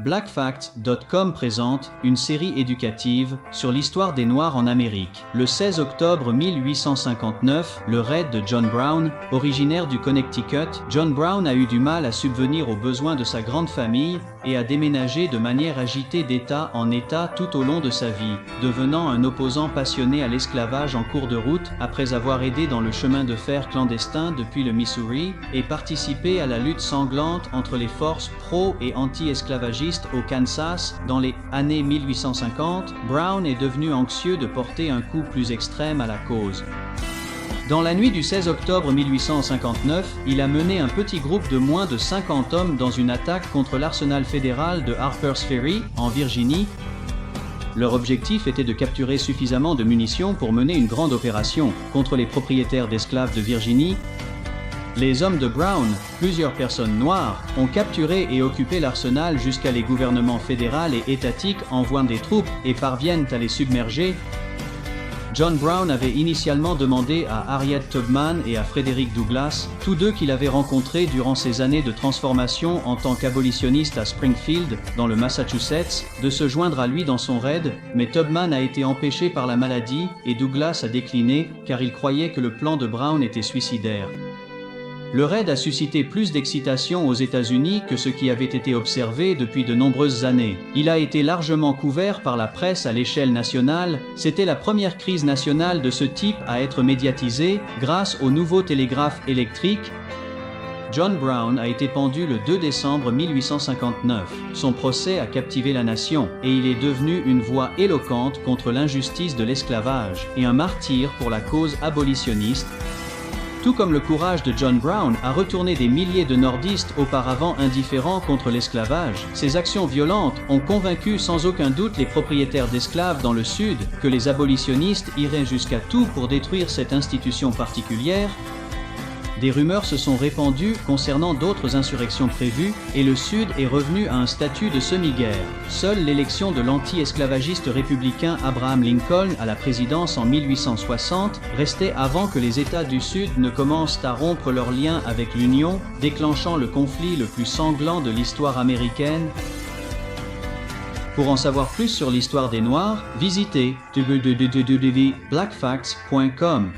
BlackFacts.com présente une série éducative sur l'histoire des Noirs en Amérique. Le 16 octobre 1859, le raid de John Brown, originaire du Connecticut, John Brown a eu du mal à subvenir aux besoins de sa grande famille et a déménagé de manière agitée d'État en État tout au long de sa vie, devenant un opposant passionné à l'esclavage en cours de route après avoir aidé dans le chemin de fer clandestin depuis le Missouri et participé à la lutte sanglante entre les forces pro- et anti-esclavagistes au Kansas dans les années 1850. Brown est devenu anxieux de porter un coup plus extrême à la cause. Dans la nuit du 16 octobre 1859, il a mené un petit groupe de moins de 50 hommes dans une attaque contre l'arsenal fédéral de Harper's Ferry, en Virginie. Leur objectif était de capturer suffisamment de munitions pour mener une grande opération contre les propriétaires d'esclaves de Virginie. Les hommes de Brown, plusieurs personnes noires, ont capturé et occupé l'arsenal jusqu'à les gouvernements fédéral et étatique envoient des troupes et parviennent à les submerger. John Brown avait initialement demandé à Harriet Tubman et à Frederick Douglass, tous deux qu'il avait rencontrés durant ses années de transformation en tant qu'abolitionniste à Springfield, dans le Massachusetts, de se joindre à lui dans son raid, mais Tubman a été empêché par la maladie et Douglass a décliné car il croyait que le plan de Brown était suicidaire. Le raid a suscité plus d'excitation aux États-Unis que ce qui avait été observé depuis de nombreuses années. Il a été largement couvert par la presse à l'échelle nationale. C'était la première crise nationale de ce type à être médiatisée grâce au nouveau télégraphe électrique. John Brown a été pendu le 2 décembre 1859. Son procès a captivé la nation et il est devenu une voix éloquente contre l'injustice de l'esclavage et un martyr pour la cause abolitionniste. Tout comme le courage de John Brown a retourné des milliers de nordistes auparavant indifférents contre l'esclavage, ces actions violentes ont convaincu sans aucun doute les propriétaires d'esclaves dans le Sud que les abolitionnistes iraient jusqu'à tout pour détruire cette institution particulière. Des rumeurs se sont répandues concernant d'autres insurrections prévues et le Sud est revenu à un statut de semi-guerre. Seule l'élection de l'anti-esclavagiste républicain Abraham Lincoln à la présidence en 1860 restait avant que les États du Sud ne commencent à rompre leurs liens avec l'Union, déclenchant le conflit le plus sanglant de l'histoire américaine. Pour en savoir plus sur l'histoire des Noirs, visitez www.blackfacts.com.